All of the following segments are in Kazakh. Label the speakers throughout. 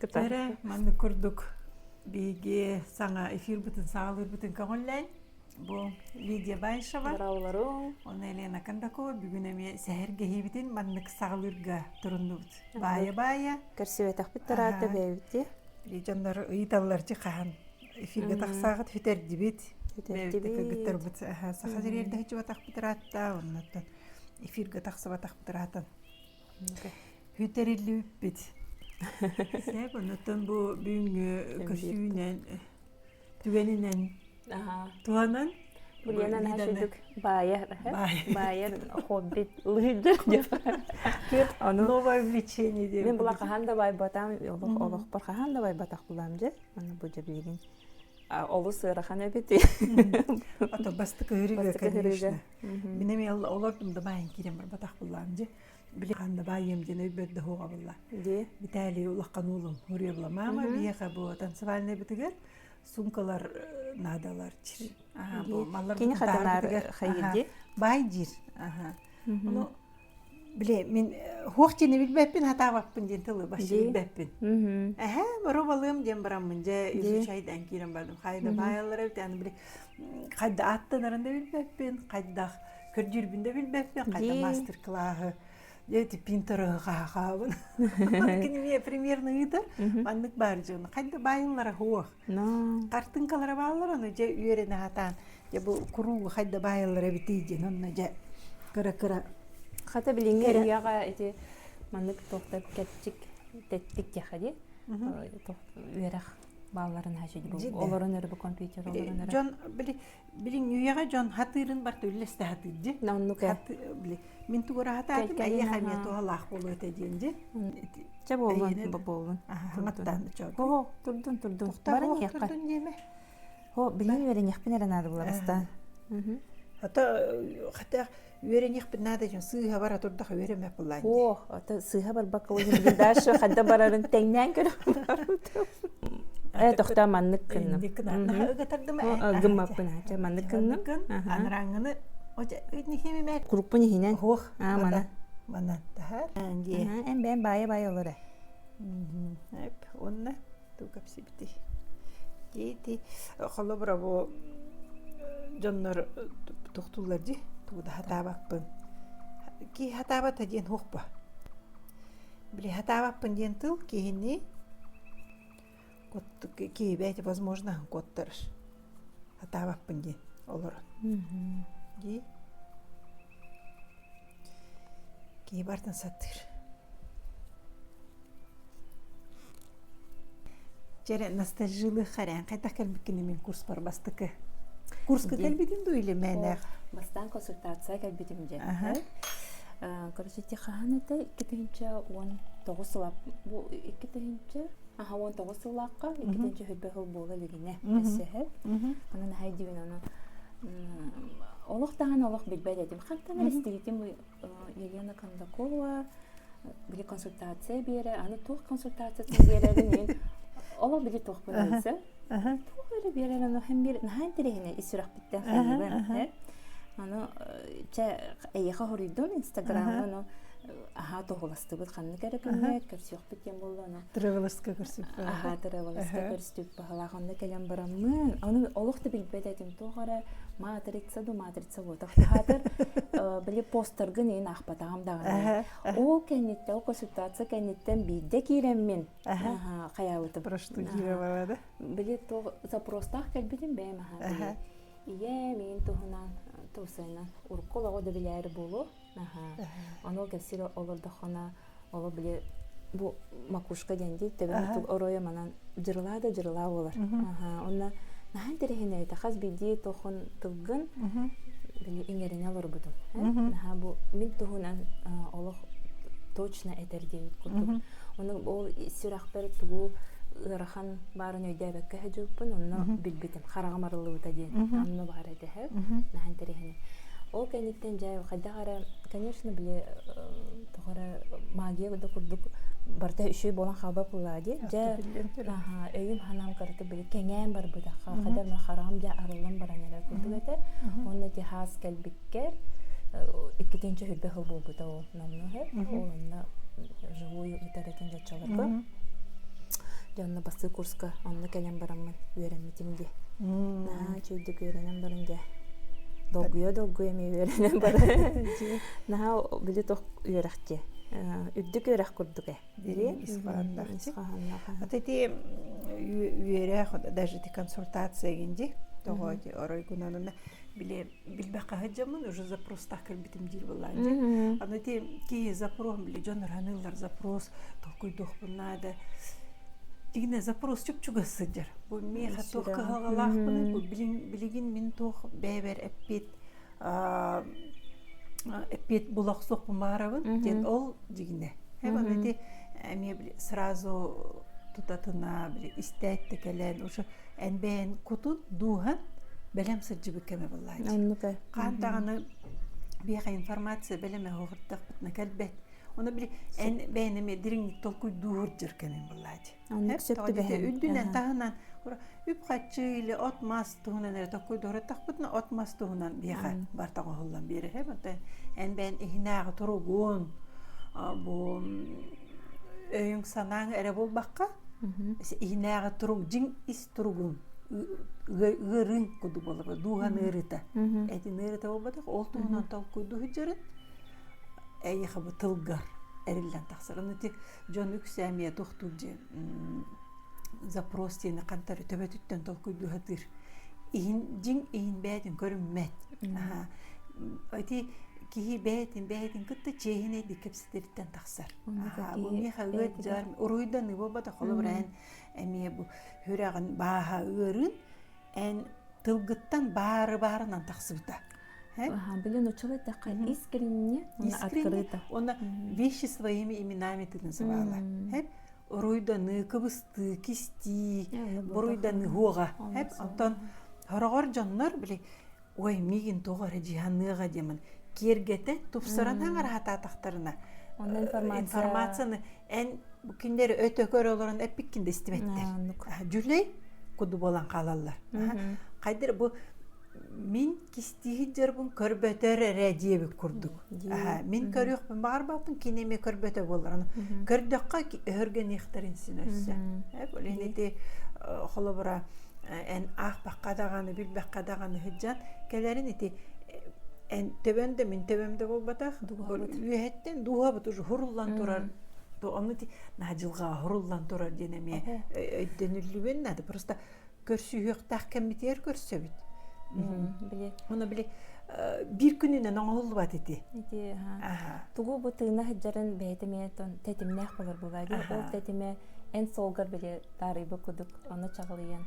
Speaker 1: Tere, mandı kurduk. Bigi sana efir bütün sağılır bütün kamullayn. Bu Lidya Bayşava.
Speaker 2: Bravolarım.
Speaker 1: Onu Elena Kandakova. Bugün emi seher gehibitin mandık sağılırga turundubut. Baya.
Speaker 2: Kersive takbit tarafta beybitti.
Speaker 1: Canlar ıyıtallarcı kahan. Efirge taksağıt hüter dibit. Beybitti kagıttar bıt. Sakazır yerde hiç vatak bitaratta. Ondan efirge taksa vatak bitaratan. Hüter illi üppit. Sebep ondan bu büyüğü köşüğünen, tüveninen, tuğanan.
Speaker 2: Bu yanan haşuyduk bayar. Bayar hobbit lüydür.
Speaker 1: Nova влечение diye.
Speaker 2: Ben bula kahanda bay batam, oluk par kahanda bay batak bulamcı. Bana bu cebelin. Olu sığırakan öbeti.
Speaker 1: Ata bastık hırıga конечно. Benim yalla olardum da bayın kirem bir batak bulamcı. Bile kanda bayım jene berde hoga bulla.
Speaker 2: Di.
Speaker 1: Bitali ulaqan ulum hurya bulla mama biyaqa bu tansivalne bitiger. Sunkalar nadalar çir. Aha bu mallar.
Speaker 2: Kini kadanlar hayırdi.
Speaker 1: Bayjir. Aha. Onu bile min hoqçini bilbepin hata bakpın jentili başı bilbepin. Aha barobalım jem baramınca yüzü çaydan kirem bardım. Hayda bayallara biten bile kayda attanarında bilbepin, kayda körcürbünde bilbepin, kayda master class'ı. Jadi pintar kahabın. Kini примерно ıdır. Manlık barcığını. Kayda bayıllara hoğ. Kartın kalara bağlar onu. Üyerine hatan. Bu kuru kayda bayıllara bitiyecek. Onunla kıra.
Speaker 2: Hatta bilinge yağa eti manlık tohta ketçik tettik yakadi. Üyerak bağların haşidi. Olorun örü bu kompüter olorun örü.
Speaker 1: John bilin üyeğe John hatırın bartı ülleste hatırcı.
Speaker 2: Nannuke.
Speaker 1: Min tuğra hatırdım. Ayya hamiyatı Allah bolu öteceğince.
Speaker 2: Çab olun.
Speaker 1: Hangattan çok.
Speaker 2: Ho, turdun.
Speaker 1: Barın yakar.
Speaker 2: Ho, bilin verin yakpın eren adı bularıstan.
Speaker 1: Hatta üyerin yakpın nada jon sığha bara turda üyerim yapılan.
Speaker 2: Ho, hatta sığha bar baka oyun bilin daşı hadda bararın tengnen görüm. Tohta manlık kınım. Agım yapın haça manlık kınım.
Speaker 1: Anrangını oca nihimi mer.
Speaker 2: Grupu nihinen.
Speaker 1: Ho,
Speaker 2: mana.
Speaker 1: Mana tahar.
Speaker 2: En baya olur.
Speaker 1: Hep onunla tu kapsi bitti. Gitti. Xalla bravo. Canlar toxtullarcı. Tu da hata bakpın. Ki hata batajen hoqpa. Bile hata bakpın jentıl ki hini ki belki возможно kottırır. Hata bakpın jen olur. Ki bardan satır. Jere nostaljilı xaran qayta kalbikini min kurs bar bastıkı. Kurs kalbidin duyle mener.
Speaker 2: Bastan konsultasiya kalbidimce. Короче, ханата иккетинче 19 сылап. Бу иккетинче, аха 19 сылакка иккетинче хөббехил болга лигине. Эссе. Анан хайдибин аны олохтаган олох билбей дедим. Хаттан эстигитим бу Елена Кандакова били консультация бере, аны тух консультациясын берерин олох били тух булса. Тух бере аны hem bir nahan terehine isrах биттен хайбан. Аны че эйха хоридон Instagram'dan aha tohulastı bu kanlı gerekene kersiyor biten boldu ana.
Speaker 1: Travelerska kersiyor.
Speaker 2: Aha travelerska kersiyor bahalaganda kelen baramın. Аны олохты билбедетим тогара матрица вот. Хатыр били постерген ен ахпатагам дагы. О кенетте о консультация кенеттен бидде киреммен. Aha каябыты
Speaker 1: проштудировала.
Speaker 2: Били то запростах келбидим бем аха. Ие мен тухунан тусайна урколого да билер болу. Аны кесире олорда хана оло биле бу макушка денди тебе ороя манан жырла болар. Онна нахан терехине тахаз биди тохун тылгын биле иңерине алар бутум. Бу мин тухунан олох точно этерди курдук. Оны ол сирахбер тугу ырахан барын өйдәбәккә һәҗүппен, онны билбитем. Харагамарлы үтәде. Анны бар иде һәм нахан терехине. Ол кенеттен жай кайдагара, конечно, биле тогара магия да курдук барта үшөй болан хаба булады. Жа өйүм ханам карты биле кеңен бар буда. Кадар мен харам жа арылым баранера курдугата. Онны техас келбиккер иккетенче хөббе хыл болбута ол намны һәм. Онны живую итәрәтен жачаларга. жанна басы курска онны келен бараммын үйренметим де. Чүйдік үйренем барын де. Долгуя ми үйренем бары. Білі тоқ үйрәқте. Үддік үйрәқ күрдігі.
Speaker 1: Исханнақ. Вот эти үйрәқ, даже эти консультация генде, тоғы орой күнанына билбәққа хаджамын, уже запростақ кірбітім дейл болайын. Аны те кей запрос, біле, жоныр анылар запрос, тоқуйдық бұнады. Дегіне запрос чүп-чүгі сыдыр. Бұл меға тоқ қағалақ бұны, бұл білеген мен тоқ бәйбәр әппет бұлақ соқ бұмарабын, ден ол дегіне. Аны те әме сразу тұтатына, істәтті кәлән, уже әнбәйін күтін, дуған, бәлем сырджы бүкеме болайды. Қантағаны бейға информация бәлеме ғырттақ бұтына кәлбәт. Оны бір бәйінеме диріңгі толкуй дуғыр жүркенен болайды. Үддінен тағынан үп қатшы или отмас тұғынан әрі толкуй дұғырттақ бұтына отмас тұғынан бейға бартағы ғылдан бері. Ән бәйін ихинағы тұрғын өйің санаң әрі бол баққа ихинағы тұрғын жин ис тұрғын ғырын күді болығы, дуған ұрыта. Әтін ұрыта бол бадық, ол тұғынан толкуй дуғы жүрін әйіға бұл тылғар әрілден тақсыр. Оны тек жон үксі әмия тоқтыл же запрос тені қантары төбет үттен толкуй дуғадыр. Жин иін бәйдін көрінмәд. Өйті кейі бәйдін күтті чейін әйді кепсідерден тақсыр. Бұл меға өт жар, ұруйдан ұбы бада қолы бір ән әмия бұл хүрәғын баға өрін ән тылғыттан бары-барынан тақсыбыда.
Speaker 2: Блин, учила такая искренне, открыто.
Speaker 1: Она вещи своими именами ты называла. Руйданы, кыбысты, кисти, буруйданы гога. Антон хорогор жоннор били, ой, мигин тоғары жиһанныға демін. Кергете тупсыран аңар хата тақтарына. Информацияны ән күндері өте көр оларын әппіккінде істеметтер. Жүлей күді болан қалалар. Қайдыр бұл Мен кистиһи жарбын көрбөтөр рәдиебі күрдік. Мен көріқпін бағар бапын, кенеме көрбөтө болар. Көрдіққа өрген ехтерін сен өсі. Өленеде қолы бұра ән ақ баққа дағаны, біл баққа дағаны хүджан, кәлерін еті төбенде, мен төбемде бол батақ, үйеттен дуға бұт ұжы хұруллан тұрар. Оны нәжілға хұруллан тұрар денеме өйденілі бен нәді. Просто көрсі үйіқтақ кәмметер көрсі біт. Оны біле bir күнінен оңғылы бат еті.
Speaker 2: Тугу бұ тыйна хыджарын бәйтіме тәтімнәқ болар бұлайды. Ол тәтіме ән солғар біле дарыбы күдік, оны чағылыян,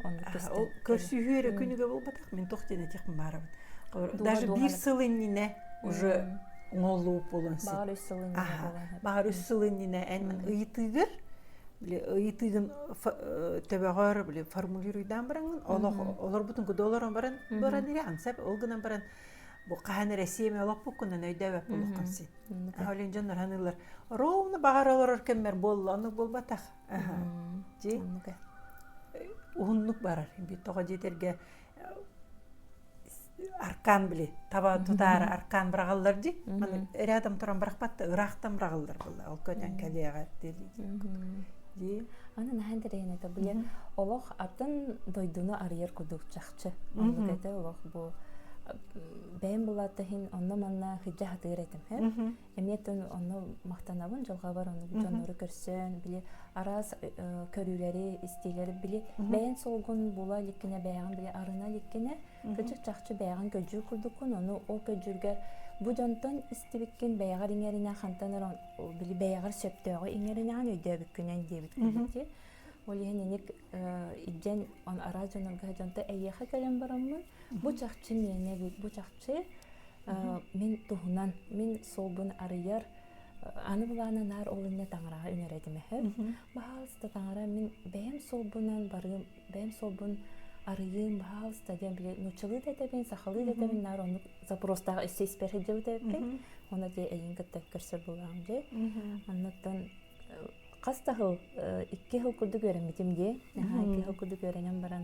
Speaker 2: оны көсті.
Speaker 1: Ол көрсі үйері күніге бол батақ, мен тоқтен әтеқім барабын. Даже bir сылынніне уже оңғылы болынсы.
Speaker 2: Бағар үс сылыніне болан.
Speaker 1: Бағар үс сылыніне әнмін ұйытығыр, ұйытығын төбәғар формулируйдан бараңын, олар бұтын күді оларын баран ере аңсап, олғынан баран бұл қағаны Рәсейме олақ бұқынан өйдәвәп болуққан сен. Олен жонлар ханылар, ровны бағар олар өркенмер бол, анық бол батақ. Ұғынлық барар, тоға жетерге аркан біле, таба тұтары аркан бірағалар де, рядом тұран бірақпатты, ұрақтан бірағалар бұл, ол көтен кәлеға делі.
Speaker 2: Аны нәхәндер ен әті бұле, олық атын дойдуны арыер күдік жақчы. Олық әті олық бұл бәйін бұлаты хин онны манна хиджа хатығыр әтім. Әметтен онны мақтанабын, жылға бар оны жонлары көрсен, біле арас көрілері, істейлері біле бәйін солғын бұла леккіне бәйған біле арына леккіне күчік жақчы бәйған көджір күрдікін, оны ол көджіргер bu jonton istibikkin beygar ingerine xantanır bili beygar söptöğü ingerine an ödebikkinden debikkinti. Ol yenenik ijjen on arajonga jonta eyha kelen baramın. Bu çaqçı mene bu çaqçı men tuhunan men solbun arıyar anı bulana nar olunna tangara öneredim he. Bahalsta tangara men beyem solbunan barım beyem solbun arıyım bahalsta diye bile nuçalı dedebin sahalı dedebin nar onu zaprosta ses perhedeu dedebin. Ona diye eyin gittekkerse bulan diye. Anlattan Qastahıl, iki hıl kudu göremedim diye. İki hıl kudu görenem baran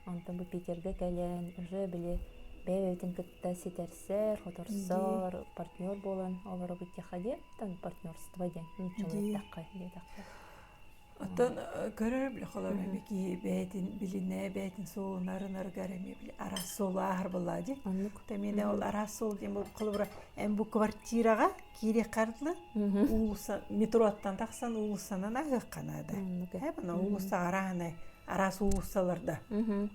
Speaker 2: ondan bu Peter'de gelen, öyle bile beyevden kıtta siterser, fotorsor, partner bolan, olara bu tehadi, tan partnerstva diye. Nçalı takka diye takka.
Speaker 1: Оттон көрөр биле холор беки бетин билине бетин соонарын гарами биле арас солу ахар буллади. Темене ол арас сол дем бул кылбыра бу квартирага кире кардлы улуса метроттан таксан улусанан агыкканада. Хебана улуса араны арас улусаларда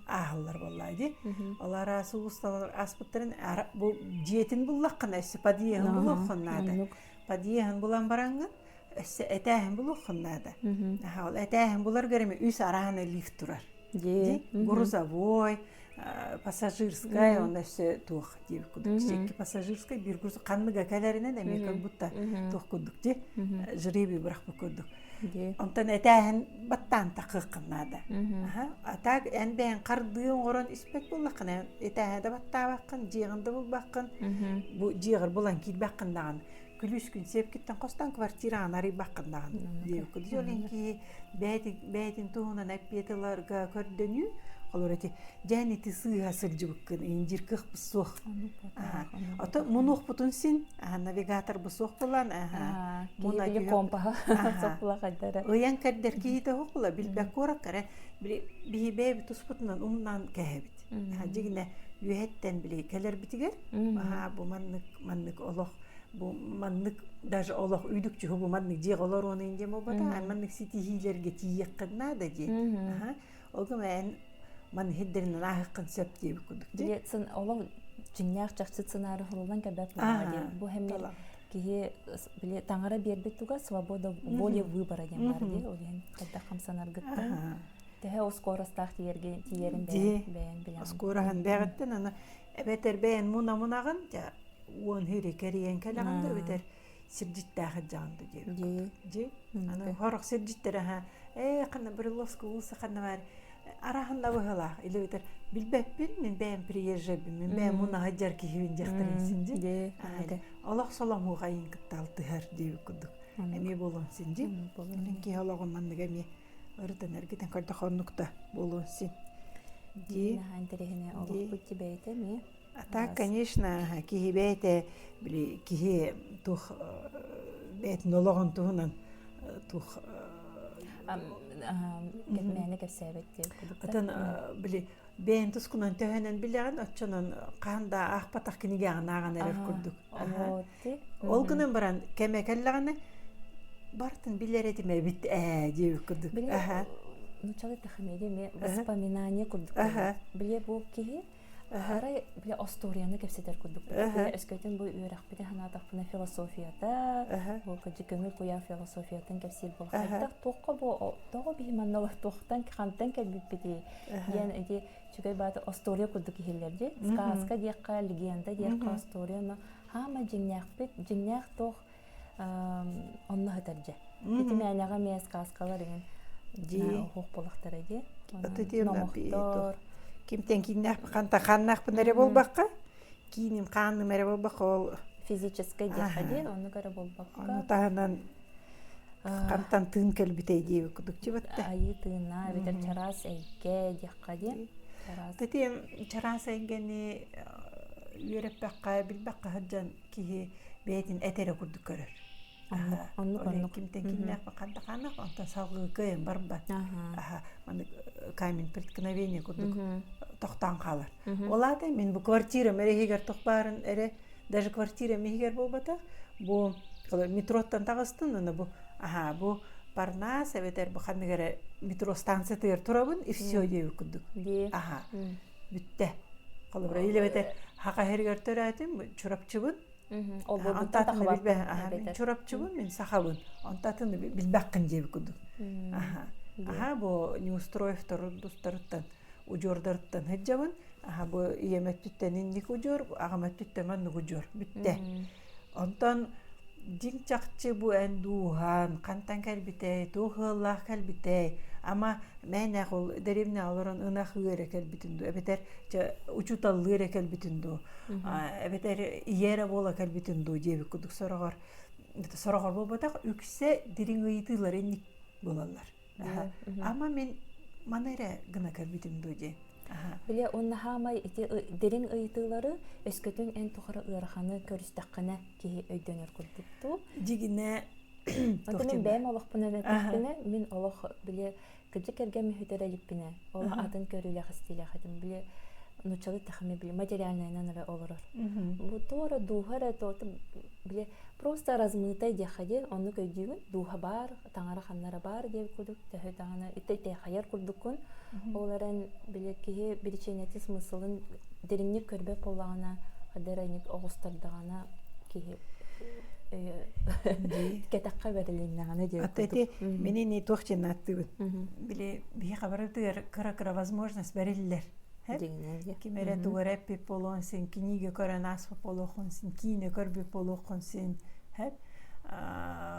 Speaker 1: ахаллар буллади. Ол арас улусалар аспыттарын бу жетин буллаккан эси падиен булакканада. Падиен булан баранган этәһен булу хыннада. Ол этәһен булар гәрәме үс араны лифт турар. Грузовой, пассажирская, он эсе тух дип кудык. Чеки пассажирская бир груз канныга каларына да мен как будто тух кудык ди. Жриби бирак кудык. Онтан этәһен баттан такыкканада. Атак әнбән кардыын горон испек буллакына. Этәһәдә батта баккан, жыгында булбаккан. Бу жыгыр булан килбаккандаган. Күлүс күн сеп киттен костан квартира анары баккандаган. Дип кудык. Жоленки бәйтин туһунан әппетеларга көрдөнү. Олорати жани тысыга сылжыбыккын инжир кых бысох. Ата мунух бутун син навигатор бысох булан.
Speaker 2: Муна ки компа сопла кадара.
Speaker 1: Оян каддар кийте хокла билбек кораккара бихибе битуспутнан умнан кәһәбит. Жигне юһеттен биле келер битигер. Бу маннык олох бу маннык даже олох үйдүк жу бу маннык жеголор оны инде мобата маннык ситихилерге тиеккына да же. Ого мен man hidderin nahı konsept diye kurduk.
Speaker 2: Diyesin oğlum dünya çaktı sınırı olan kadar var. Bu hem de ki bile Tanrı berdi tuga svoboda voля выбора gen var diye. O yani kadar kamsanar gitti. Tehe o skorost tiyerin beğen bilen.
Speaker 1: Skorahan beğetten ana beter beğen munağın ya on hiri keriyen kalan da beter sircit dağı candı diye. Ji ana horaq sircittere ha qanna bir losko ulsa qanna var. Arahanda bahla ile biter bilbepin men ben priyejebi men ben muna hajar ki hivin jaxtırınsinci. Allah salam hu gayın kıtaltı her diye kuduk. Emi bolon sinci. Ki halağın manlıga mi orada nergiden karda xonnukta bolon sin.
Speaker 2: Ди хантерехне олох бути бейте ми.
Speaker 1: А так, конечно, ки бейте били ки тух бейт нологон тухнан тух
Speaker 2: Getmeyene kesebekti.
Speaker 1: Atan bili ben tuskunan töhenen bilen açanan qanda ahpatak kiniga anagan eref kurduk. Ol günen baran kemekellerine бартын билерeti mebit diye kurduk.
Speaker 2: Начало тахмеди me воспоминания курдук. Биле бу ки Харай биле историяны кепсетер курдук. Эскетен бу үйрәк биде ханатакны философията, бу кыҗыкны куя философиятын кепсел бу. Хәтта токка бу тога би маннала токтан кантан кебит бити. Ян иде чугай бат история курдук хиллерди. Сказка диякка легенда диякка историяны хама җиннәк бит җиннәк тог онны хәтәрҗә. Бити мәнәгә мен сказкалар дигән. Ди хок булактар иде. Намактар
Speaker 1: Kimten kinler kanta kannak pınarı bolbakka, kinim kanlı mere bolbakka ol
Speaker 2: физическое дихание, onu göre bolbakka.
Speaker 1: Onu tahanan kantan tın kelbitey diye kudukçu battı.
Speaker 2: Ayı tığına, biter çaras eyke dihkadi.
Speaker 1: Tetim çaras eygeni yürep bakka, bilbakka hıcan ki beytin etere kurduk görür. Onu kimten kinler kanta kannak, ondan sağlığı kıyın barbat. Manı kaymin pretkновение kurduk. Тоқтан қалар. Олады мен бу квартира мерегер тоқпарын эре даже квартира мегер болбата бу метроттан тагыстын бу бу Парнас эветер бу ханныгере метро станцияда турабын и всё деп күдүк. Бүтте. Калыбра иле бетер хака хергер төрәтим чурапчыбын.
Speaker 2: Ол бу
Speaker 1: антатын билбе. Мен чурапчыбын, мен сахабын. Антатын билбаккын деп күдүк. Бу неустроев дустарыттан Ucurdarıttan hıcabın, bu yemek tüttenin nik ucur, ağamet tüttemen nik ucur, bitti. Ondan din çakçı bu en duhan, kantan kalbitey, tuğıllah kalbitey, ama men ol derimne alırın ınah hıre kalbitindu, ebeter uçutal hıre kalbitindu, ebeter yere bola kalbitindu diye kuduk soruğar. Soruğar bu batak ükse dirin ıyıtılar ennik bolallar. Ama men manera gına kalbitim doje.
Speaker 2: Bile onun hamay iti derin ıyıtıları esketün en tohara ırhanı körüstakına ki öydönür kurduktu.
Speaker 1: Jigine
Speaker 2: Аты мен бәм олық бұны нәтіппіне, мен олық біле кілді кәрген мүхітері ліппіне, олық атын көрілі қыстылы қадым, біле нұчалы тақымы біле материальнайынан әрі олырыр. Бұл тоғыры дуғары тоғыты біле просто размытай дияқади, оны көйдігін дуға бар, таңары қаннары бар деп күдік, тәхі тағаны иттай қайыр күрдік күн, оларын біле кейі біріченеті смысылын деріңнік көрбе болағына, қадар әйнік оғыстардығына кейі кетаққа беріліннағаны деп
Speaker 1: күдік. Атты менен не тоқчен аттығын. Біле бей қабарытығыр қыра-қыра возможность бәрілілер. Кемере тугар эппип болон сен, книге көрен аспып болоқын сен, кине көрбіп болоқын сен.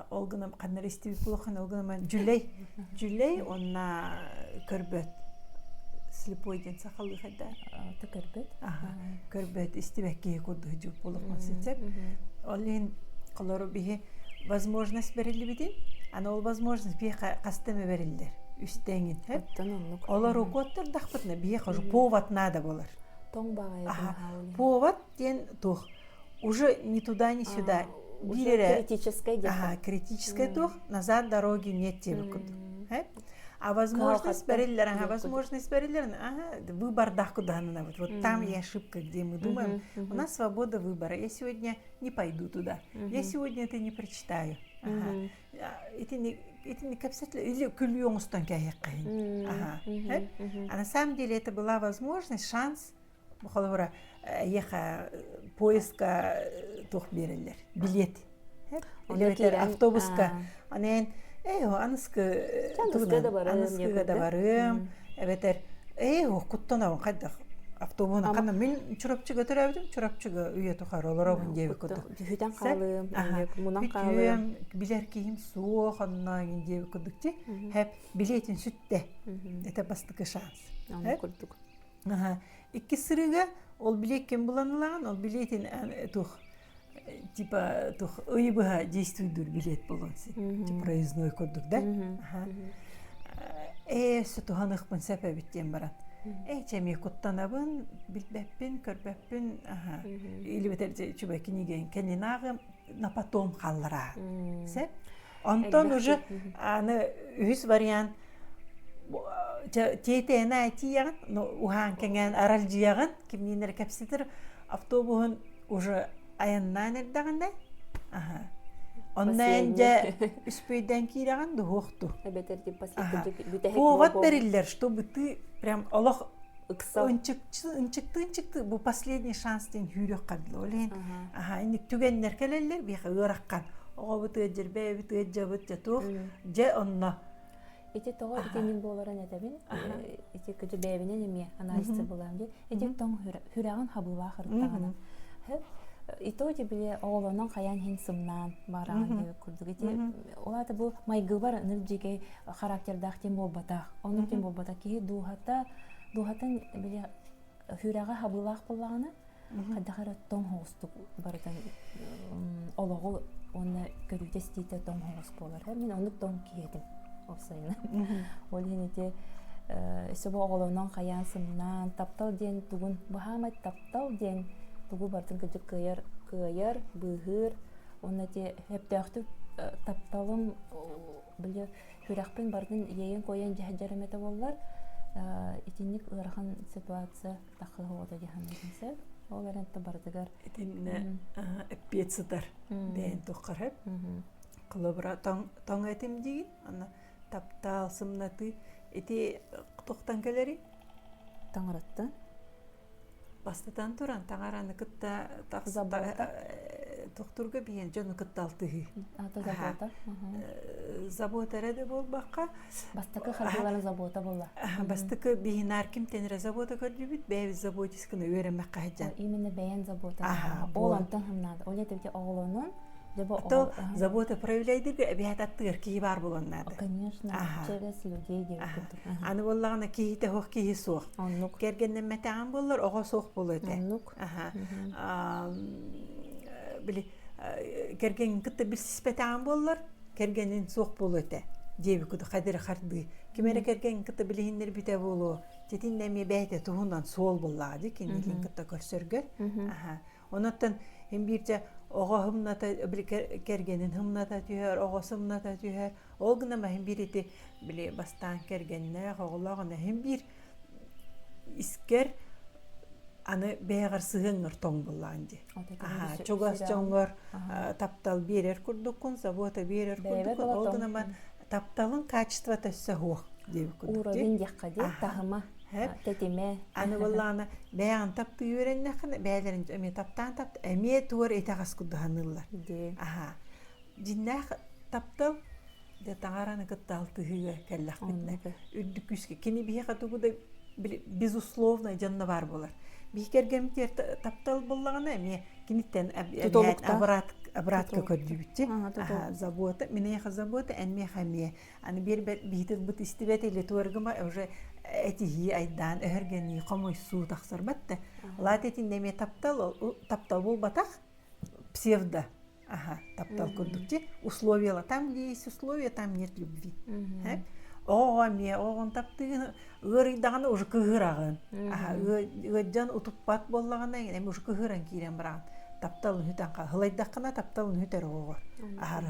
Speaker 1: Олғыным қанар істебіп болоқын, олғыным жүлей, онна көрбет. Слепойден сақалы қайда?
Speaker 2: Ты көрбет?
Speaker 1: Көрбет, істебәкке көрді жүп болоқын сен. Олен қылыры бейі возможность берілі беден, ана ол возможность бейі қастымы берілдер. Үстеңін. Олар оқуаттар дақпытына бейі қажу повод надо болар.
Speaker 2: Тоң бағай.
Speaker 1: Повод ден тұқ. Уже ни туда, ни сюда.
Speaker 2: Критическая
Speaker 1: деха. Критическая тух, назад дороги нет тебе куда. А возможность бериллер, выбор куда надо. Вот там и ошибка, где мы думаем. У нас свобода выбора. Я сегодня не пойду туда. Я сегодня это не прочитаю. Это не капсатля, или кульён устан каяққайын. А на самом деле это была возможность, шанс, еха поиска тух бериллер, билет. Или автобуска. Анен, анысқы да барым. Құттана қайдақ. Автобуна қана мен чурапчыға түрәбдім, чурапчыға үйе тұқар оларабын дебі күдік.
Speaker 2: Хүйтен қалым, мұнан қалым.
Speaker 1: Хүйтем, білер кейім суық оннағын дебі күдік те, әп билетін сүтті. Это бастықы шанс.
Speaker 2: Күрдік.
Speaker 1: Икі сырыға ол билет кем бұланылаған, ол билетін тұқ, типа тұқ ұйыбыға действуйдыр билет болғансы. Проездной күрдік, да? Сөті ғанықпын сәпә біттен баран. Чәме құттанабын, білбәппін, көрбәппін, или бәтәрді чүбә кенеген кәненағы на потом қалыра. Онтон уже үз вариант тетені әйті яғын, ұған кәнген арал жияғын, кемненер кәпсетір автобуын уже аяннан әрдіғында. Оннан жа үспейден кейраған дұғықты. Повод берілдер, чтобы ты прям олық үнчікті, бұл последний шанстен хүрек қадылы. Олен түгеннер кәлелер бейхі өраққан. Оға бұты өджір, бәй бұты өджі бұты тұқ, жа онна.
Speaker 2: Ете тоға итенің боларын әдәбін, ете көді бәйбінен еме анализтер болам де, ете тоң хүрәғын хабыла қырықтағына. Итоде біле оғылының қаян хен сымнан бараған деп күрдік. Олады бұл майгы бар үнірдегі характердақ тем болбатақ. Оның тем болбатақ кейі дұғатын біле хүрәға хабылақ болағына қаддақары тоң хоғыстық барыдан олығы оны көріде стейті тоң хоғыз болар. Мен оны тоң кейедім осайына. Ол хенеде сөбі оғылының қаян сымнан таптал ден тұғын бұхамай таптал ден тугу бартын кыжы кыяр, быгыр, оны те хептәхтү тапталым біле хүрәқпен бардын ейін қойын жәжәріметі болар. Итинник ұраған ситуация тақығы ода дегенде кенсер. Ол әрінті бардығар.
Speaker 1: Итинне әппетсідар дәйін тұққар әп. Қылыбыра таң әтім деген, таптал, сымнаты. Ити тоқтан кәлері?
Speaker 2: Таңыратты.
Speaker 1: Бастыдан тұран, таңараны күтті тоқтырға бейін жоны күтті алтығы.
Speaker 2: Аты забота?
Speaker 1: Забота әрәді бол баққа.
Speaker 2: Бастықы қарғылары забота болла?
Speaker 1: Бастықы бейін әркім тәнірі забота көрді біт, бәйіз заботискіні өйренмәк қағыджан.
Speaker 2: Именно бәйін забота. Ол антын хымнады. Ол етіпте оғылының
Speaker 1: То забота проявляйдырга әбият аттығыр кейі бар болоннады.
Speaker 2: Конечно, через людей деп.
Speaker 1: Аны боллағына кейі тәуық кейі соқ. Кергеннен мәтәған болыр, оға соқ болы өте. Кергеннен күтті бір сіспәтәған болыр, кергеннен соқ болы өте. Дебі күді қадыры қарды. Кемері кергеннен күтті білігіндер біте болу. Тетін нәме бәйті тұғынан сол боллағы, кенелін күтті көрсіргір. Онаттан, hem birce оға хымната, кергенін хымната түйер, оғасы хымната түйер. Ол гына мәхін бір еті біле бастан кергеніне, оғылағына хым бір искер аны бәғір сығыңыр тоң болағынды. Чогас жоңғыр таптал берер күрдіккін, забота берер күрдіккін. Ол гына мән тапталын качество төссі хуақ деп күрдікті.
Speaker 2: Уровень яққа деп, тағыма, тәтеме.
Speaker 1: Аны болағына бәғін тапты үйреніне қына, бәлерін әме таптан тапты, әме туар етағас күрдіғанылар. Жиннақ таптал, таңараны күтталты хүйе кәлләқ бітіне. Үдді күске. Кені бейе қатуғыда безусловно жанна бар болар. Бейкергемтер таптал болағына әме кенеттен обратка көрді бітті. Забота, мене еқа забота, әнме қаме. Аны бір бейтіл бұт істебет елі туарғыма уже әтігі айдан өргені қомой су тақсыр бәтті. Лат етінде ме таптал бол батақ псевдо. Таптал көрдікте. Условияла. Там, где есть условия, там нет любви. Оғын таптығын ғырыдағаны уже күғырағын. Ғыджан ұтыппат болағына әме уже күғыран кейрен бірағын. Тапталын хүтен қал. Ғылайдаққына тапталын хүтер оғыр.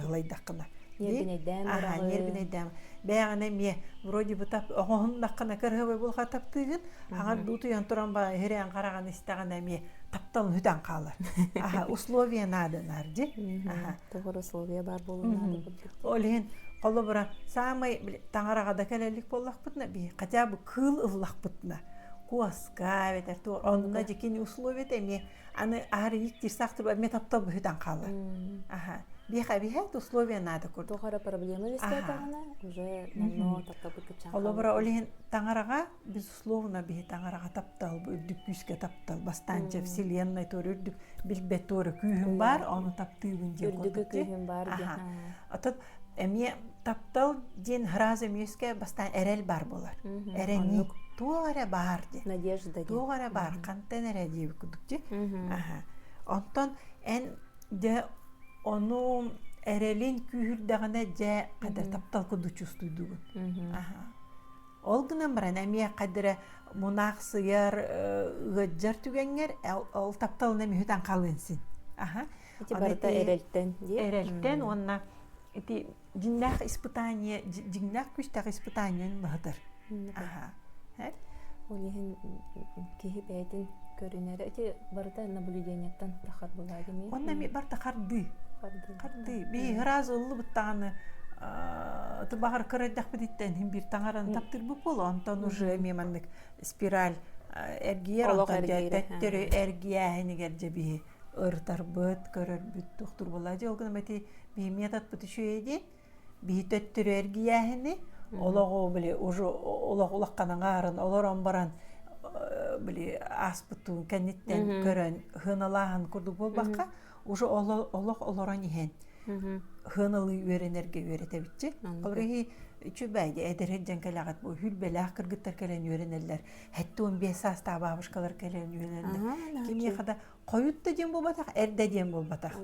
Speaker 1: Ғылайдаққына. Нербін әйдәм. Бәғін әме вроде бы оғын даққына кірғыбай болға таптығын. Ағар дұтыян тұран ба херен қараған істіған әме тапталын хүтен қалар. Условия нады нарды.
Speaker 2: Тұғыр условия бар болу нады.
Speaker 1: Олен қолы бұра самай таңарағада кәлелік болақ бұтына, қатя бұ кыл ұллақ бұтына. Куаска, ветер, туғыр. Онына жекені условия әме, аны ағары ектер сақтыр, әме таптал бұхыдан қалы. Бейхәт условия нады көрді.
Speaker 2: Тұғыра проблема вестетағына, уже нано таптал бұтқычан
Speaker 1: қолы бұра олен таңараға, безусловно, бей таңараға таптал, үрдік күске таптал, бастанча вселенной тор үрдік білбет торы күйім бар, оны таптығын де
Speaker 2: үрдігі күйім бар.
Speaker 1: Әме таптал ден ғразы мүйеске бастан әрел бар болар. Әрені туғара бар де.
Speaker 2: Надежда де.
Speaker 1: Туғара бар, қанттан әрі дейбі күдік де. Онтан ән де оны әрелен күйірдіғіне де қадар таптал күді чувствуйдығын. Ол гынан баран әме қадыры мұнақ сыяр ғыджар түгенгер, ол тапталын әме хүтен қалынсын.
Speaker 2: Эти барыта әрелттен де?
Speaker 1: Әрелттен, онына эти жиннах испытания, жиннах күштах испытаниян бахатар.
Speaker 2: Олеген кейіп әйтін көрінері. Эти барыта наблюдениеттен тахар болады ме?
Speaker 1: Онна ми барта қарды. Қарды. Бей ғыраз ұлы бұттағаны бағар көрәддақ бідеттен бір таңараны таптыр бұл бол. Онтан уже меманлық спираль әргейер. Онтан тәттері әргейәхінігер жебе ұртар бұт, көрір бұт тұқтыр болады. Олғын мәте бей метод бұты шөйеден, бей төттірі әргейәхіні, олығы біле, олаққанын арын, оларан баран ас бұтуын кәнеттен көрін ғыналағын күрді болбаққа, уже оларан ехен ғыналы өренерге өрете бітчі. Олығы чөбәйді әдірхеджен кәліғат бұл хүлбәләқ кіргіттер кәлін өренелер, әтті 15 аста бабышқалар кәлін өренелер. Кеме қада қойытты ден бол батақ, әрді ден бол батақ.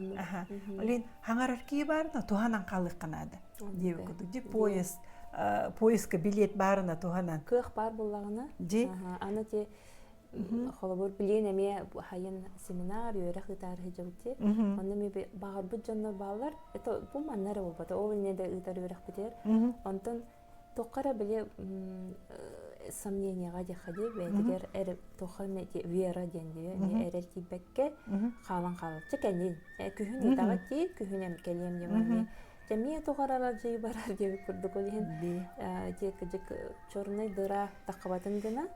Speaker 1: Олен хаңар әркей барына туғанан қалық қанады. Деві күді. Поездка билет барына туғанан.
Speaker 2: Көқ бар болағына?
Speaker 1: Де?
Speaker 2: Аны те холобор билен әме хайын семинар, өрәқі тарихи жауытте. Онда ме бағар бұд жаннар балар, бұл маннары бол бата, ол не де ұйтар өрәқ бітер. Онтан тоққара біле сомненияға деқаде, бәйтігер әрі тоққа вера денде, әрі тибәкке қалан қалып. Чекәнен, күхін ұйтаға де, күхін әм кәлем деміне. Жамия тоғаралар жайы барар деп көрдік олеген. Тек чорный дыра таққабатын гына,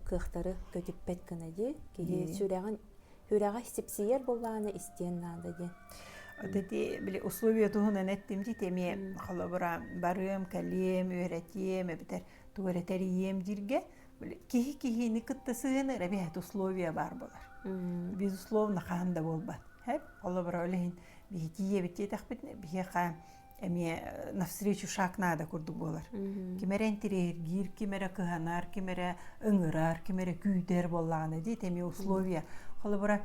Speaker 2: кықтары көтіппет гына де, кейі сүрәға сепсиер болғаны істен нады де.
Speaker 1: Өтәте біле условия туғынан әттім де теме қала бұра барым, кәлем, өретем, әбітер туғаретер ем дирге, кейі-кейіні күтті сығыны рәбәт условия бар болар. Безусловно, қағында болбад. Қала бұра олеген бейтие бітте тақпетіне, бейқа навстречу шаг надо күрді болар. Кемері әнтерер гир, кемері кығанар, кемері ұңырар, кемері күйдер болағаны де, теме условия. Қала бұра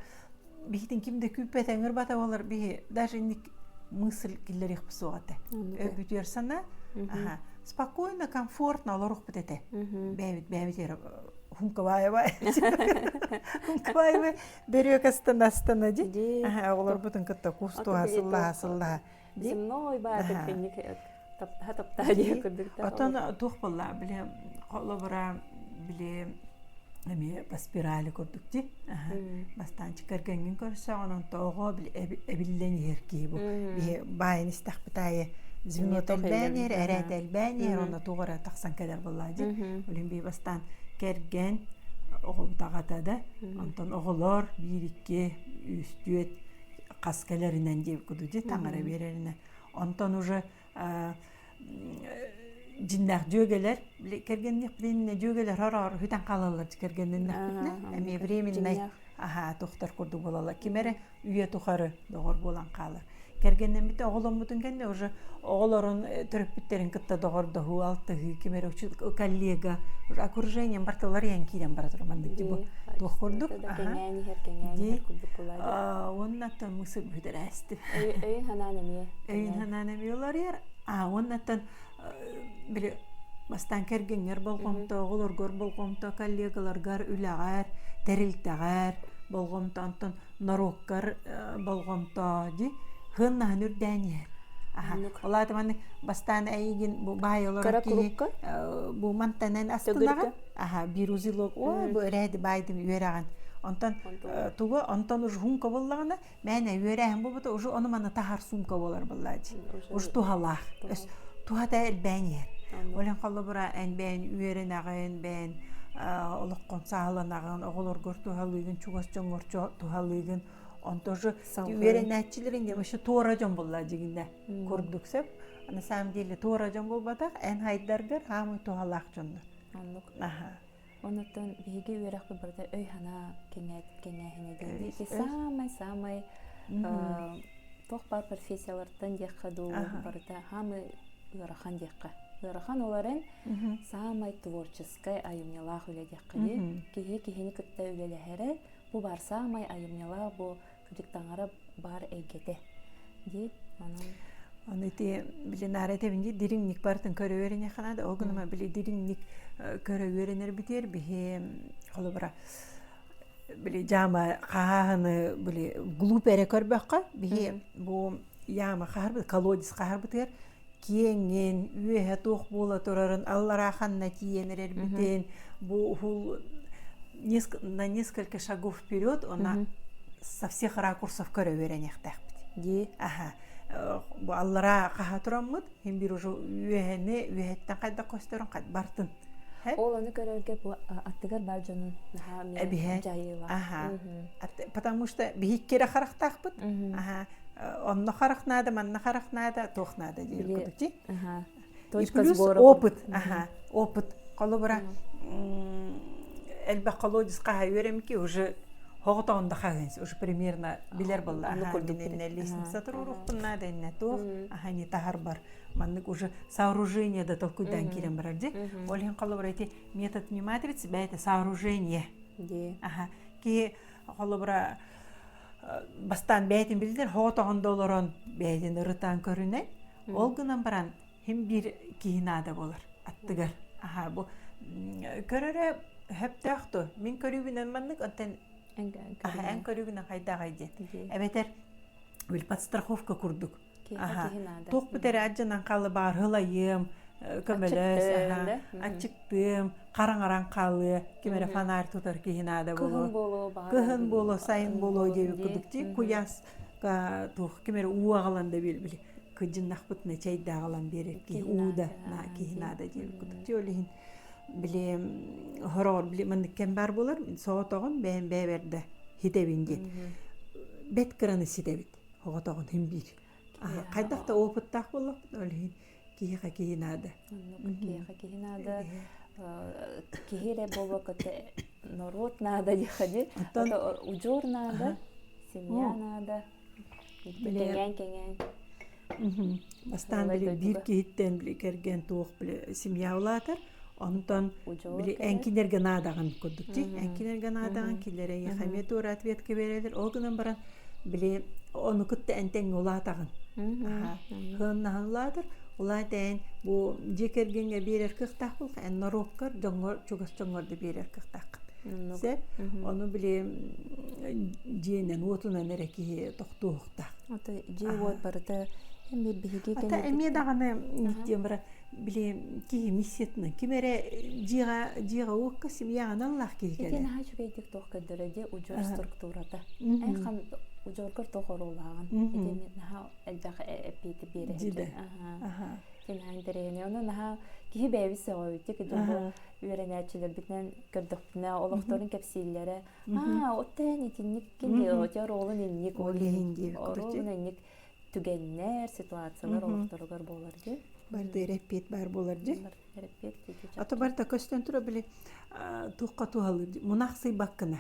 Speaker 1: бейттен кімді күйпет әңір бата болар, бей даже мысль келер еқпісі оғаты. Өбітер сана, спокойно, комфортно олар ұқпыт әті. Бәйбет Хункабаева. Хункабаева берек астана ди.
Speaker 2: Ди.
Speaker 1: Олар бутын кытта кусту асылла.
Speaker 2: Земной баатык кенник таптаа дия көрдүк.
Speaker 1: Отон тух болла биле колобра биле эми паспирали көрдүк ди. Бастан чикергенген көрсө онон тоого биле эбиллен ерки бу. Би байын истак битае звенотел бэнер, эретел бэнер, онда тугара таксан кедер болла ди. Улин би бастан керген оғылтағатады. Антон оғылар бирикке үстүет қаскаларынан деп күдуде таңара береріне. Антон уже жиннақ жөгелер, кергеннік білініне жөгелер ар-ар хүтен қалалар кергеннік бітіне. Әме временнай тоқтар күрді болалар. Кемері үйе тұқары доғыр болан қалар. Кергеннен бітті оғылын бұтын кәнде уже оғыларын түріп біттерін күтті доғырды ху алтығы кемері коллега окружением бартылар ян кирен баратыр мандык дибу тух курдук оннаттан мысыр бүдер әсті өйін хананами олар ер оннаттан біле бастан кергенер болғымта оғылар гөр болғымта коллегаларгар үләғар тәрілтәғар болғымта антон нароккар болғымта ди хынна нүрдәнер олар таманы бастан әйген бу бай олар ки бу мантанен астынага бирузилог бу рәди байдым үйрәгән антон тугы антон уж хунка боллагына мәне үйрәгән бу бу уж оны мана тахар сумка болар буллади уж тухалах тухата элбәнер олен калыбыра әнбән үйрәнәгән бән олоққон сааланаган оголор гөр тухалыгын чугас жоңор тухалыгын онтожу үйренәтчилерин де ошо тоорожон болла дегенде көрдүксеп на самом деле тоорожон болбатак эн хайдаргар хамы тухалак жонду
Speaker 2: онотон биги үйрәк барда өй хана кеңәһине деңди самай тох бар профессиялардан дияқаду барда хамы ырахан дияқка ырахан оларын самай творческая аюмнялах үле дияқка кихини кытта үлеләһәре бу бар самай аюмнялах бу күдіктаңара бар әйгеде ди
Speaker 1: аны те биле нарете бинди диринник бартын көрөөрүнө ханада огунума биле диринник көрөөрүнөр битер бихе холобра биле жама кааны биле глупере көрбөккө бихе бу яма кахар колодец кахар битер киенген үйе тох бола турарын аллара ханна киенерер битен бу хул на несколько шагов вперед она со всех ракурсов көрөөрүнөктак ди бу аллара каха тураммыт хем бир уже үйеттен кайда көстөрүн кайда бартын
Speaker 2: ол аны көрөргө бу аттыгар бар жонун жайыла
Speaker 1: потому что бихиккере характакпыт онно харакнада манна харакнада тохнада дейт
Speaker 2: точка
Speaker 1: сбора опыт колобра элбе колодец каха үйрөмки уже Хоготонда хагенс уже примерно билер болла на лестница турурукпунна денне тух не тахар бар маннык уже сооружение да толкуйдан кирен барди олен колобрати метод не матрицы бэйте сооружение ки колобра бастан бэйтин билдер хоготондо олорон бэйтин ырытан көрүнө ол гынан баран хем бир кийинада болар аттыгар бу көрөрө хептахто мен көрүбүнөн маннык антен эн көрүгүнө кайда кайден эбетер бил подстраховка курдук тук битер ажынан калы бар хылайым көмөлөс ачыктым караңаран калы кемере фонарь тутар кийинада боло кыхын боло сайын боло деп кудукти куяс тух кемере уагаланда бил кыжыннакпытына чайдагалан берек ууда кийинада деп кудукти олин биле хорор биле мындык кем бар болар соотогон бен беберде хитебинди бет краны ситебит хоготогон химбир кайдакта опыттак болуп олин кийха кийинада
Speaker 2: кихире болокоте народ надо дихади ужур надо семья надо кеңен
Speaker 1: бастан биле бир киттен биле керген туох биле семья улатар онтон биле энкинерге надаган көрдүк энкинерге надаган килере хаметур ответке берелер огунан баран биле оны кытта энтең улатаган хыннанлатыр Ulatayın bu cekirgenge birer kıhtaq bul, narokar jongor çogos jongorda birer kıhtaq. Sep onu bile jenen otuna nereki toxtuqta.
Speaker 2: Ата живот барыта hem bir bihigi
Speaker 1: Ata emye dağını nittiğim bara bile ki misiyetini kimere jiga okkasim yağın Allah ki
Speaker 2: Итен
Speaker 1: gele.
Speaker 2: хач бейдик тохкадырыде ужар структурата. Хан ужаргар тохорулаган. Итен наха элбах эпити бере. Ага. Итен хандерени оны наха кихи бэвисе ойдик дого үйренәчилер битен кырдыкна олохторун кепсиллере. Оттен итинник кинде отер олун инник
Speaker 1: Олинги
Speaker 2: олун инник түгеннер ситуациялар олохторугар болар ди.
Speaker 1: Barda repet bar bolardı.
Speaker 2: Репет тики.
Speaker 1: Ata barda kösten tura bile tuqqa tuhalı munaqsi bakkına.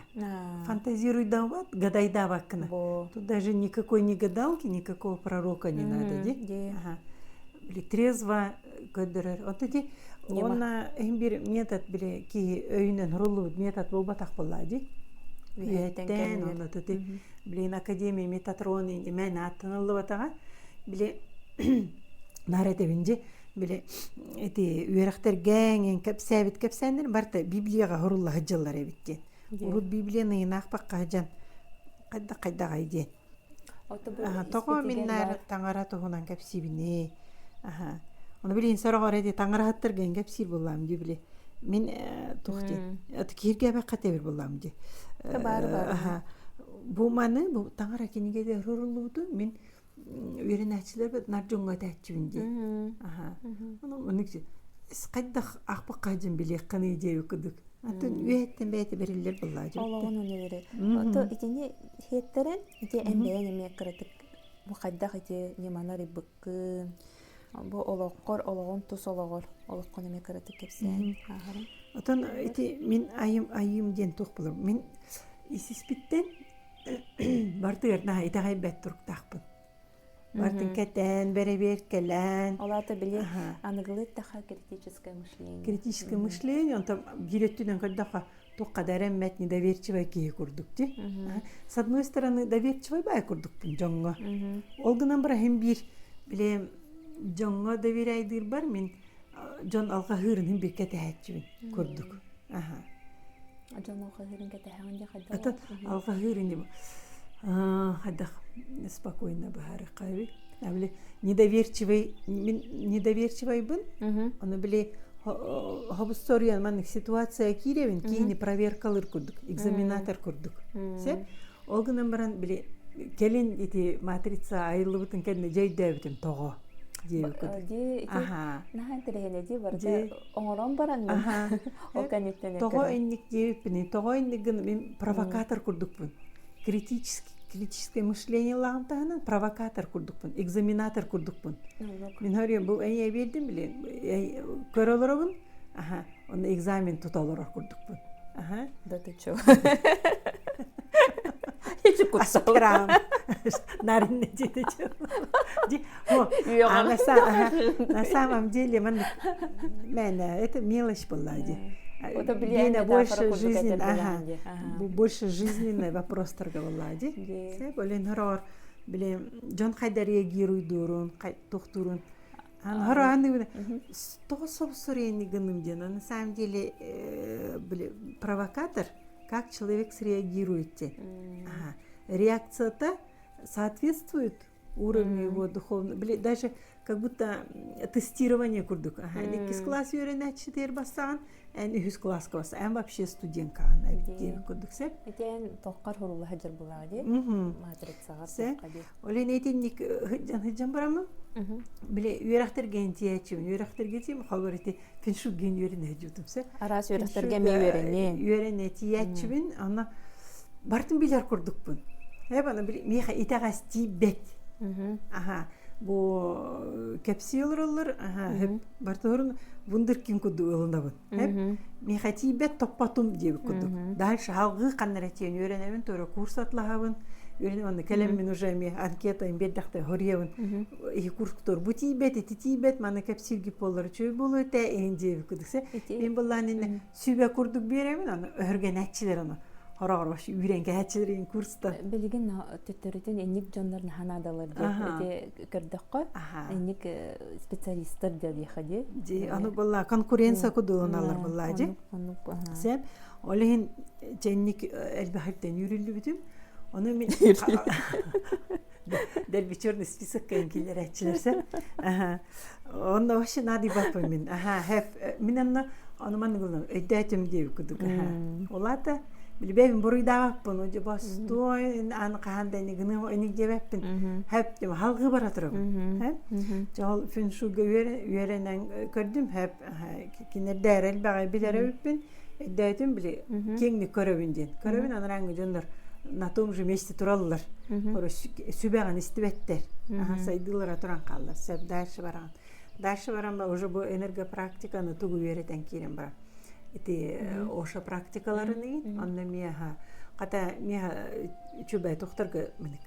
Speaker 1: Фантазируй да вот, гадай да bakkına. Тут даже никакой не гадалки, никакого пророка не надо, ди? Ага. Били трезво көдөрөр. Отти ona bir метод bile ki öýünden hurulu metod bolbataq bolladı. Üyetten onu tuti. Bilin akademi metatroni men atınıllı batağa bile naredebince bile eti üyerekter gängen kapsabit barta Bibliyaga hurulla hajjallar ebitti. Urut Bibliyany naqpaq hajan qayda gaydi. Aha, togo minnar tangara tohunan kapsibini. Aha. Onu bilin soragar edi tangara hattırgen kapsib bollam bile. Min toxti. At kirge baqate bir bollam di.
Speaker 2: Bar.
Speaker 1: Aha. Bu manı bu tangara kinige de hurulludu min үйренәчилер бит наржонга тәчүнде. Аха. Onun için qayda aqpaq qajın bilek qani ide okuduk. Атын üyetten beti beriller bulladı.
Speaker 2: Allah'ın öneri. Ото итини хеттерен ите эмбеен эме кырытык. Бу кайда ите неманар ибыккын. Бу олоққор олоғын тус олоғор. Олоққон эме кырытык кепсен.
Speaker 1: Атын ите min ayım den тоқ булыр. Min isispitten бартыгар на ите гайбет турук тақпын. Бартын кәтен, беребер кәлән.
Speaker 2: Олата биле аныгылык таха критическое мышление.
Speaker 1: Критическое мышление, он там директивен каддаха тоқадарен мәт недоверчивый кие курдук ди. С одной стороны, доверчивый бай курдук пун жоңго. Олгынан бара хем бир биле жоңго доверяйдыр бар мен жон алга хырын хем бир кәте хәтчүн курдук. Аха.
Speaker 2: Жон алга хырын кәте хәнде кадда.
Speaker 1: Ата алга хырын ди. Хадах спокойно бахары кайбы. Абли недоверчивый бун. Он били хабусториян маннык ситуация киревин кийини проверкалар курдук, экзаменатор курдук. Сеп олгунан баран били келин ити матрица айылыбытын кенде жайдабытын того.
Speaker 2: Аха. Наха тереледи барда оңорон баран мен. Ол канеттен.
Speaker 1: Того энник жепини, того эннигин мен провокатор курдукпун. Критическое мышление лагантагынан провокатор курдукпун, экзаменатор курдукпун. Мен хөрөм бу эне бердим биле, көрөлөрөбүн. Аха, оны экзамен туталар курдукпун. Аха.
Speaker 2: Да ты чё? Hiç
Speaker 1: Аспиран. Наринне жете чё. На самом деле мен это мелочь была. Больше жизненный, больше жизненный вопрос торговали. Все были народ, были Джон Хайда реагирует дурун, тухтурун. Народ, что собственно гномден. На самом деле, были провокатор, как человек среагирует. Реакция-то соответствует уровню его духовного, даже как будто тестирование курдук. Некий класс үйренәчилер бассан, үз класска баса, вообще студентка ана курдук сеп.
Speaker 2: Итен тоққар хурулы хаҗар булагы. Матрицага тоққади.
Speaker 1: Олен этинник хыҗан барамы? Биле үйрәхтергән тиячим, үйрәхтергәтим халбарыты феншу ген үйренәҗүтүм сеп.
Speaker 2: Арас үйрәхтергән ме үйрәнне.
Speaker 1: Үйрәнә тиячим, ана бартын билер курдукпун. Бана бир меха итагас тибет. Аха. Bu kapsiyollar hep bartorun wunderkin kudu olundabın. Hep mexatibet toppatum diye kudu. Дальше halgı qanraten öğrenemin töre kurs atlahabın. Öğrenemin kelammin ujami anketa imbedakta horiyavın. Kurstor bu tibet mana kapsiygi pollar çöy bolu te enje kudukse. Ben bollanın sübe kurduk beremin ana örgenetçiler ana. хорогор баш үйренке хәчилерин курста.
Speaker 2: Билген төттөрүтүн энник жоннорун ханадалар деп көрдөккө. Энник специалисттер деп хади.
Speaker 1: Жи аны булла конкуренция кудуналар булла жи. Сеп олин женник элбахирден юрүлү бүтүм. Оны мен дел бичөрнү список кенкилер хәчилерсе. Онда вообще надо бапы мен. Хеп минанна аны мангылны өйдәтем деп кудук. Олата билбейм буруйдагаппын, уже бастой аны кахандай гыны эник жебеппин. Хеп дем халгы бара турам. Хеп. Жол фүншу гөверенен көрдүм хеп кинердер элбагы билереппин. Өйдәтем биле кеңни көрөбүнден. Көрөбүн анан жондар на том же месте тураллар. Сүбөгөн истибеттер. Сайдылар туран калдыр. Сеп дальше барган. Дальше барам уже бу энергопрактиканы тугу үйрөтен кирен бар. Эти оша практикаларын анна меха ката меха чубай тохторга меник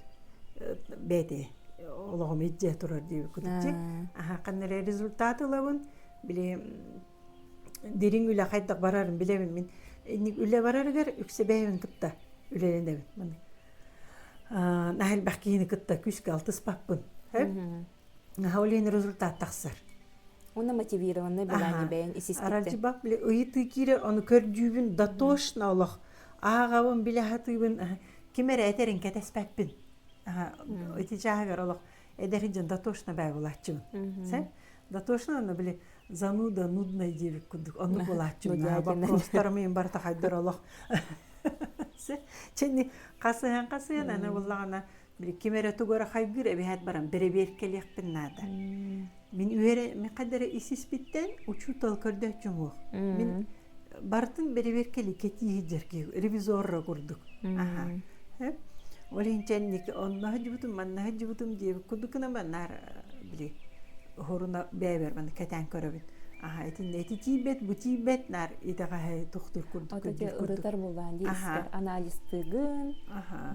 Speaker 1: бете ологом эдже турар деп күтүчү. Кандай результаты лабын биле дерин үлө кайдак барарын билебин мен. Эник үлө барарыгар үксебейин кытта үлелендебин. Мен нахил баккини кытта күскө алтыс паппын. Олин результат таксар.
Speaker 2: Оны мотивированный билани бен исискетте.
Speaker 1: Аралжы бак биле ыйты кире аны көрдүбүн дотошна олох. Агабын биле хатыбын кимер этерин кетеспеппин. Ыйты жагар олох эдерин дотошна бай булачым. Сен дотошна аны биле зануда нудна деп күдүк. Аны булачым. Вопростар мен бар тахайдар олох. Се чени касыян аны буллагана бир кимере тугора хайгыр эбет барам беребер келекпин нада. Мен үйре мен кадары исиспиттен учутал көрдөчүм. Мен бартын беребер кели кети жерге ревизорро курдук. Олинченник онна жибутум манна жибутум деп кудукна банар били хоруна бебер мен кетен көрөбүн. Эти тибет, бутибет нар итага тухтур курдук.
Speaker 2: Отаке ырытар булган дискер анализ тыгын,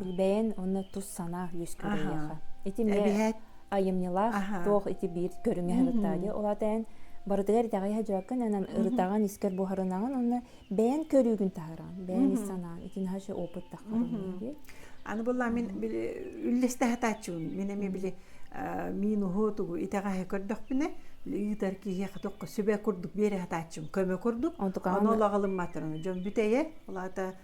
Speaker 2: билбейн оны тус сана юскөрөйха. Эти ме айымнылар тох эти бир көрүнгө хатады. Олатен бардыгар дагы жакын анан ырытаган искер бухарынаган оны бен көрүгүн тааран, бен сана итин хаше опыт такырын.
Speaker 1: Аны булла мен үллесте хатачун. Мен эме биле мину хотугу итага көрдөкпүнө. Лидер кие хаток сүбө курдук бере хатачым көмө курдук. Аны лагалым матырын. Жон бүтeye улата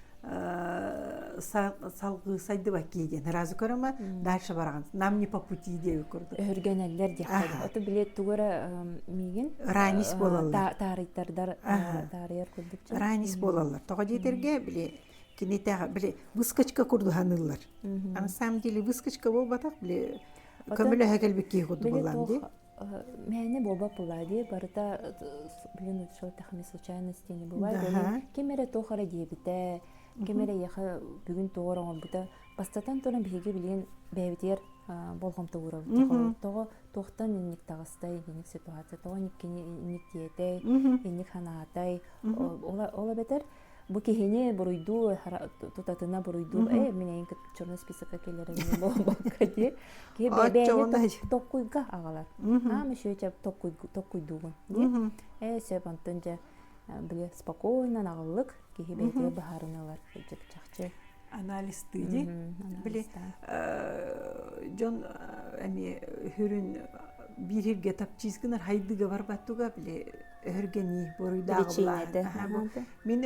Speaker 1: салгы сайды бакиген. Разы көрөмө дальше барган. Нам не по пути деп курдук.
Speaker 2: Өргөнөлөр деп. Ото билет тугара миген
Speaker 1: ранис болалар.
Speaker 2: Тарыктардар тарыер курдук.
Speaker 1: Ранис болалар. Тога жетерге биле кинетага биле выскочка курду ханылар. На самом деле выскочка болбатак биле көмөлө хакелбекке курду болам деп.
Speaker 2: Мэне болба пулади барта блин что тахми случайности не бывает. Кемере тохара дебите, кемере яха бүгүн тоорон бута бастатан торон биге билген бебитер болгом тоору. Того тохтан инник тагыстай инник ситуация, того инник диете, инник ханаатай. Ола бетер бу кехене буруйду тутатына буруйду менен чорный списокка келер болбокади ке бебе токуйга агалар мышөчө токуйдугун ди себантынжа биле спокойно нагалык кеге бебе бахарыналар чакчы
Speaker 1: анализ тыди биле жон эми хүрүн бирирге тапчизгинер хайдыга барбаттуга биле өргени боруйдагы мен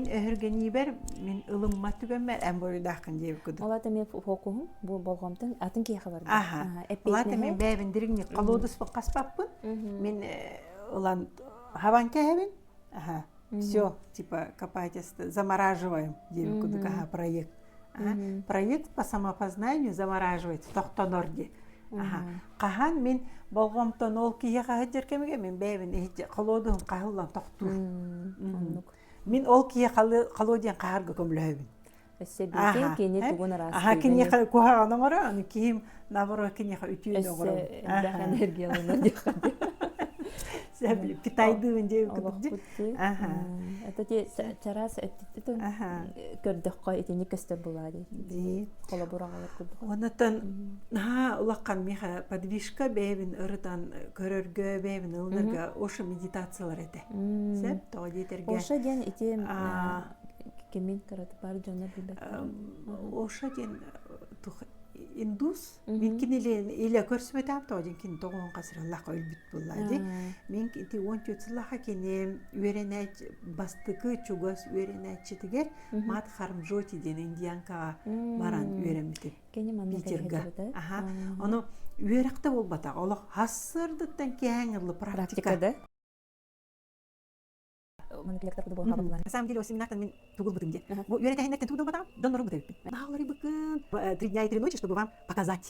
Speaker 1: өргени бер мен ылымма түгөнмөр эм боруйдакын деп күдү.
Speaker 2: Алата мен фокусум бу болгомтун атын ки хабар.
Speaker 1: Алата мен бебин диригни колодус каспаппын. Мен улан хаванка хебин. Всё, типа копательство замораживаем деп күдү проект. Проект по самопознанию замораживать токтонорди. Кахан мен болгомтон ол кие каһаҗеркемеге мен бебин колодун кахыллан токтур. Мен ол кие колоден кахарга көмлөбүн.
Speaker 2: Себекен кене тугун раз.
Speaker 1: Кене кухаганы мара, аны ким набора кене үтүндө гора.
Speaker 2: Энергиялы деп.
Speaker 1: Себли питайдын деп күдү.
Speaker 2: Это те чарас это көрдөккө этини көстөр булады. Ди коллаборагалар көрдөк.
Speaker 1: Онотон улаккан меха подвижка бебин ырытан көрөргө бебин ылнырга оша медитациялар эте. Сеп тоодетерге.
Speaker 2: Оша ден эти Кемин караты бар жонор билбет.
Speaker 1: Оша ден индус мен кинелен иле көрсөтөм тоожин кин тогон касыр Аллах өлбүт буллады. Мен кити 14 сылаха кине үйренеч бастыкы чугас үйренечитигер мат харм жоти ден индианка баран үйренмитип.
Speaker 2: Кене мамна
Speaker 1: Питерга. Аха. Аны үйрәкте болбата. Аллах хасырдыктан кеңирле практика.
Speaker 2: Маны клектор булып хабарлан.
Speaker 1: На самом деле, семинар-то мен тугул бутым де. Бу үйрәтәһиннән тугул бутам, донорым бутып. Баглары быкын. 3 дня и 3 ночи, чтобы вам показать.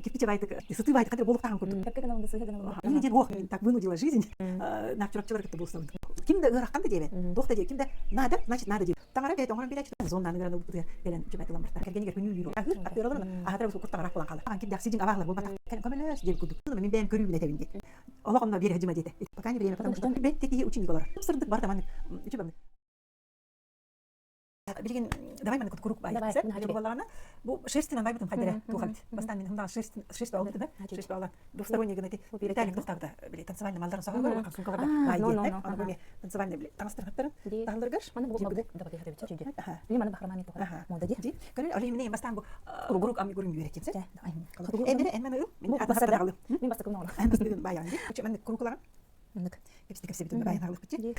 Speaker 1: Кирпичи байтык, сыты байтык, кадер болуп тагын курдум.
Speaker 2: Как она высыга гана.
Speaker 1: Мен ден ох, так вынудила жизнь. На вчера это был сон. Кимде ыракканды дебе. Тохта де, кимде надо, значит надо деп. Таңара бет, оңран билет, зоннаны грана бутуя. Белен жебет ламырта. Кергенге күнү үйрө. Ахыр, аперолор, ахатра бу куртагара кулан калды. Кимде сидин авагла болбата. Көмөлөс деп курдук. Мен бен көрүү билет эбинде. Аллах онна бери хажима дете. Пока не время, потому что бет теки ученик болар. Сырдык бар таман. Чебам. Билген давай мен курук бай. Хажи боларына. Бу шерстинен байбытым хадере тухалт. Бастан мен хымдан шерст алды да. Шерст алды. Двусторонний гына ти. Виталик тохтагда билет танцевальный малдарын сагы бар. Сумкаларда. Бай. Аны танцевальный билет. Таныстырыптыр. Тагылыргаш.
Speaker 2: Маны бул да бат хадеп чөҗү. Мен маны бахрамани тухара. Мода ди.
Speaker 1: Көрүн али менен бастан бу курук ами көрүн үйрөтемсе. Мен
Speaker 2: Мен
Speaker 1: атасыр дагылы.
Speaker 2: Мен бастыкым ногла.
Speaker 1: Бастыгын баян ди. Мен куруклаган.
Speaker 2: Мындык.
Speaker 1: Кепсти битен баян агылып битти.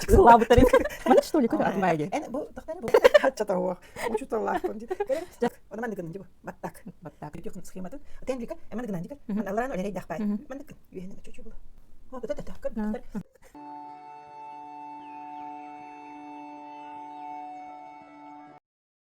Speaker 2: Слабо тарик. Маны что ли көтө атмайги.
Speaker 1: Бу тохтаны бу хатчата о. Учута лахтон ди. Ona man dikkat bаттак. Баттак. Бирдиктин схематын. Тенлика, мен дигнан дикер. Мен аларан олерей дахпай. Мен дикет.